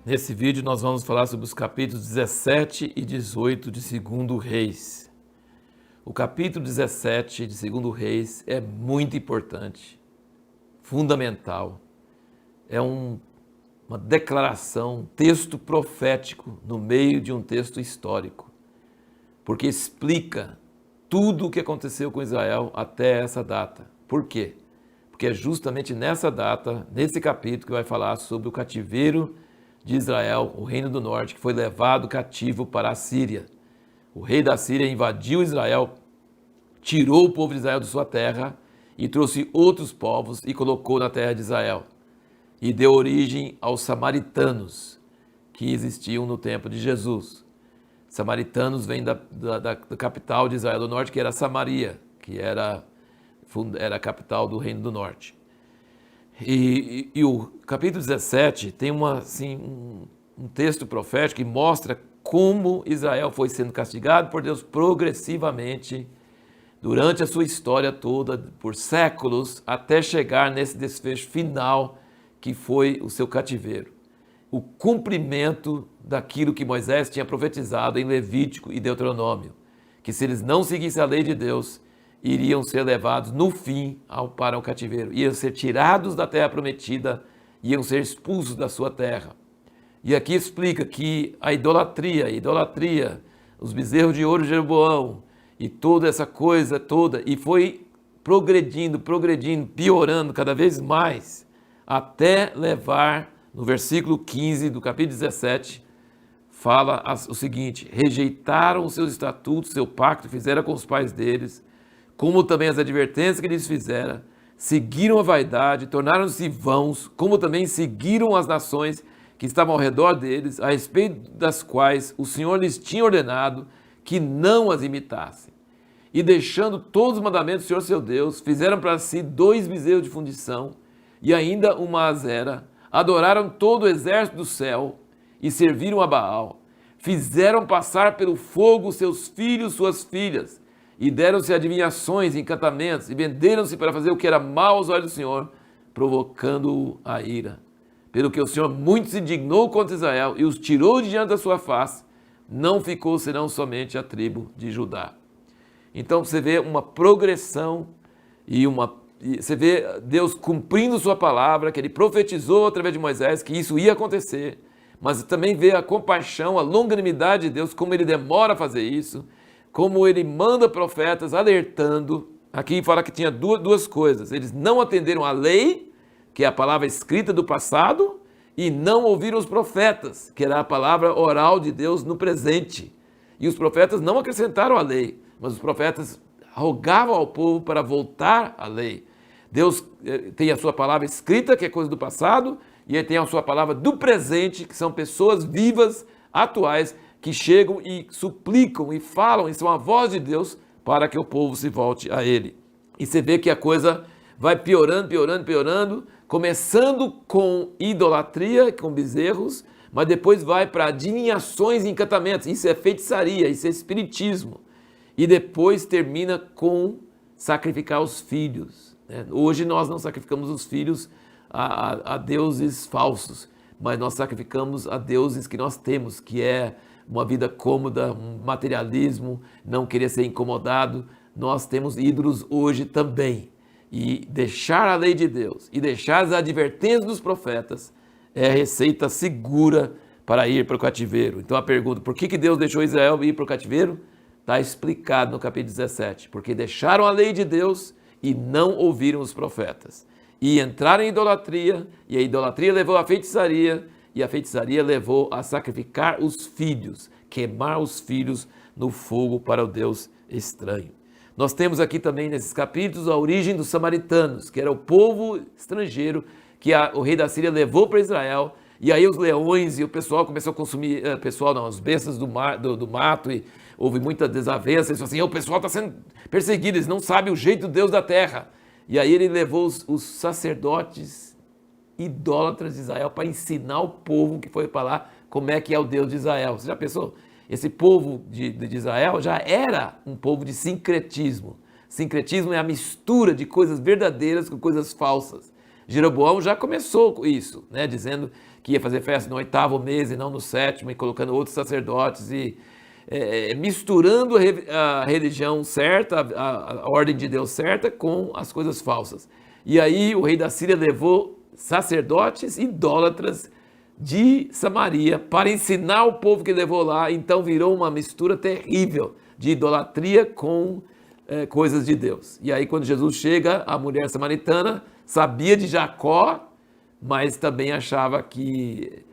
Nesse vídeo nós vamos falar sobre os capítulos 17 e 18 de 2 Reis. O capítulo 17 de 2 Reis é muito importante, fundamental. É uma declaração, um texto profético no meio de um texto histórico, porque explica tudo o que aconteceu com Israel até essa data. Por quê? Porque é justamente nessa data, nesse capítulo, que vai falar sobre o cativeiro de Israel, o reino do norte, que foi levado cativo para a Síria. O rei da Síria invadiu Israel, tirou o povo de Israel de sua terra e trouxe outros povos e colocou na terra de Israel. E deu origem aos samaritanos, que existiam no tempo de Jesus. Samaritanos vêm da capital de Israel do norte, que era Samaria, que era a capital do reino do norte. E o capítulo 17 tem um texto profético que mostra como Israel foi sendo castigado por Deus progressivamente durante a sua história toda, por séculos, até chegar nesse desfecho final que foi o seu cativeiro. O cumprimento daquilo que Moisés tinha profetizado em Levítico e Deuteronômio, que se eles não seguissem a lei de Deus, iriam ser levados no fim para o cativeiro, iam ser tirados da terra prometida, iam ser expulsos da sua terra. E aqui explica que a idolatria, os bezerros de ouro de Jeroboão e toda essa coisa toda, e foi progredindo, piorando cada vez mais, até levar, no versículo 15 do capítulo 17, fala o seguinte: rejeitaram os seus estatutos, seu pacto que fizeram com os pais deles, como também as advertências que lhes fizera, seguiram a vaidade, tornaram-se vãos, como também seguiram as nações que estavam ao redor deles, a respeito das quais o Senhor lhes tinha ordenado que não as imitassem. E deixando todos os mandamentos do Senhor seu Deus, fizeram para si 2 bezerros de fundição e ainda uma azera, adoraram todo o exército do céu e serviram a Baal. Fizeram passar pelo fogo seus filhos, suas filhas, e deram-se adivinhações e encantamentos, e venderam-se para fazer o que era mal aos olhos do Senhor, provocando-o a ira. Pelo que o Senhor muito se indignou contra Israel e os tirou de diante da sua face, não ficou senão somente a tribo de Judá. Então você vê uma progressão e você vê Deus cumprindo sua palavra, que ele profetizou através de Moisés que isso ia acontecer, mas também vê a compaixão, a longanimidade de Deus, como ele demora a fazer isso, como ele manda profetas alertando. Aqui fala que tinha duas coisas: eles não atenderam à lei, que é a palavra escrita do passado, e não ouviram os profetas, que era a palavra oral de Deus no presente. E os profetas não acrescentaram a lei, mas os profetas rogavam ao povo para voltar à lei. Deus tem a sua palavra escrita, que é coisa do passado, e ele tem a sua palavra do presente, que são pessoas vivas, atuais, que chegam e suplicam e falam, e são a voz de Deus para que o povo se volte a ele. E você vê que a coisa vai piorando, começando com idolatria, com bezerros, mas depois vai para adivinhações e encantamentos. Isso é feitiçaria, isso é espiritismo. E depois termina com sacrificar os filhos. Hoje nós não sacrificamos os filhos a deuses falsos, mas nós sacrificamos a deuses que nós temos, que é uma vida cômoda, um materialismo, não querer ser incomodado. Nós temos ídolos hoje também. E deixar a lei de Deus e deixar as advertências dos profetas é a receita segura para ir para o cativeiro. Então a pergunta: por que Deus deixou Israel ir para o cativeiro? Está explicado no capítulo 17. Porque deixaram a lei de Deus e não ouviram os profetas. E entraram em idolatria, e a idolatria levou à feitiçaria, e a feitiçaria levou a sacrificar os filhos, queimar os filhos no fogo para o Deus estranho. Nós temos aqui também nesses capítulos a origem dos samaritanos, que era o povo estrangeiro que o rei da Síria levou para Israel, e aí os leões e o pessoal começou a consumir, as bestas do mato, e houve muita desavença. Eles falaram assim: o pessoal está sendo perseguido, eles não sabem o jeito do Deus da terra. E aí ele levou os sacerdotes idólatras de Israel para ensinar o povo que foi para lá como é que é o Deus de Israel. Você já pensou? Esse povo de Israel já era um povo de sincretismo. Sincretismo é a mistura de coisas verdadeiras com coisas falsas. Jeroboão já começou com isso, né? Dizendo que ia fazer festa no 8º mês e não no 7º, e colocando outros sacerdotes e misturando a religião certa, a ordem de Deus certa com as coisas falsas. E aí o rei da Síria levou sacerdotes idólatras de Samaria para ensinar o povo que levou lá. Então virou uma mistura terrível de idolatria com coisas de Deus. E aí quando Jesus chega, a mulher samaritana sabia de Jacó, mas também achava que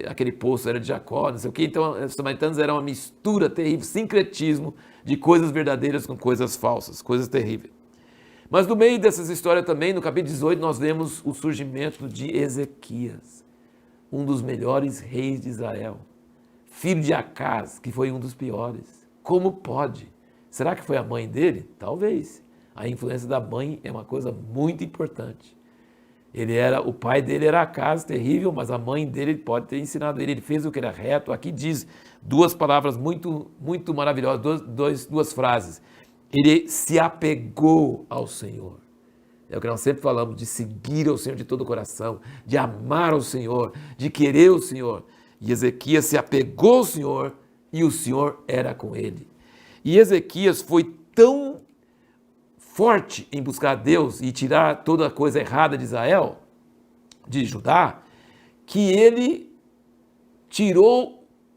aquele poço era de Jacó, não sei o quê. Então os samaritanos eram uma mistura terrível, sincretismo de coisas verdadeiras com coisas falsas, coisas terríveis. Mas no meio dessas histórias também, no capítulo 18, nós vemos o surgimento de Ezequias, um dos melhores reis de Israel, filho de Acaz, que foi um dos piores. Como pode? Será que foi a mãe dele? Talvez. A influência da mãe é uma coisa muito importante. O pai dele era Acaz, terrível, mas a mãe dele pode ter ensinado ele fez o que era reto. Aqui diz duas palavras muito, muito maravilhosas, duas frases. Ele se apegou ao Senhor. É o que nós sempre falamos, de seguir ao Senhor de todo o coração, de amar ao Senhor, de querer o Senhor. E Ezequias se apegou ao Senhor e o Senhor era com ele. E Ezequias foi tão forte em buscar a Deus e tirar toda a coisa errada de Israel, de Judá, que ele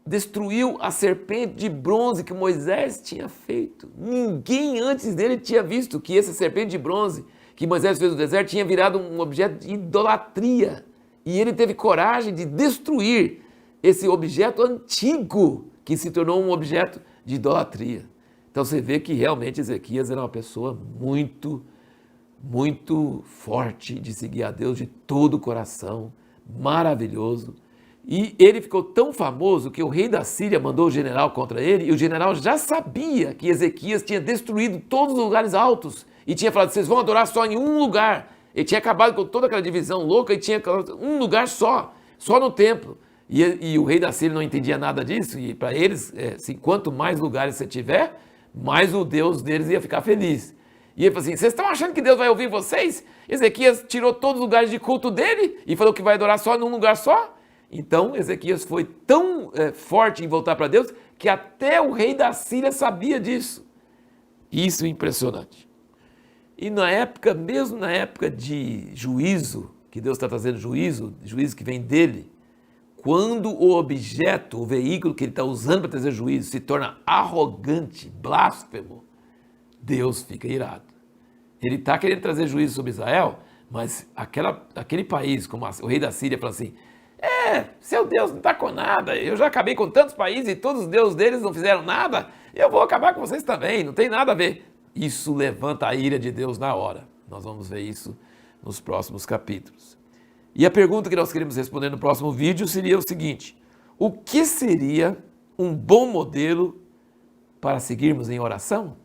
destruiu a serpente de bronze que Moisés tinha feito. Ninguém antes dele tinha visto que essa serpente de bronze que Moisés fez no deserto tinha virado um objeto de idolatria. E ele teve coragem de destruir esse objeto antigo que se tornou um objeto de idolatria. Então você vê que realmente Ezequias era uma pessoa muito, muito forte de seguir a Deus de todo o coração, maravilhoso. E ele ficou tão famoso que o rei da Síria mandou o general contra ele, e o general já sabia que Ezequias tinha destruído todos os lugares altos e tinha falado, vocês vão adorar só em um lugar. Ele tinha acabado com toda aquela divisão louca e tinha um lugar só no templo. E o rei da Síria não entendia nada disso, e para eles, quanto mais lugares você tiver, mais o Deus deles ia ficar feliz. E ele falou assim, vocês estão achando que Deus vai ouvir vocês? Ezequias tirou todos os lugares de culto dele e falou que vai adorar só num lugar só? Então Ezequias foi tão forte em voltar para Deus que até o rei da Síria sabia disso. Isso é impressionante. E mesmo na época de juízo, que Deus está trazendo juízo que vem dele, quando o objeto, o veículo que ele está usando para trazer juízo se torna arrogante, blasfemo, Deus fica irado. Ele está querendo trazer juízo sobre Israel, mas aquele país, como o rei da Síria, fala assim, seu Deus não está com nada, eu já acabei com tantos países e todos os deuses deles não fizeram nada, eu vou acabar com vocês também, não tem nada a ver. Isso levanta a ira de Deus na hora. Nós vamos ver isso nos próximos capítulos. E a pergunta que nós queremos responder no próximo vídeo seria o seguinte, o que seria um bom modelo para seguirmos em oração?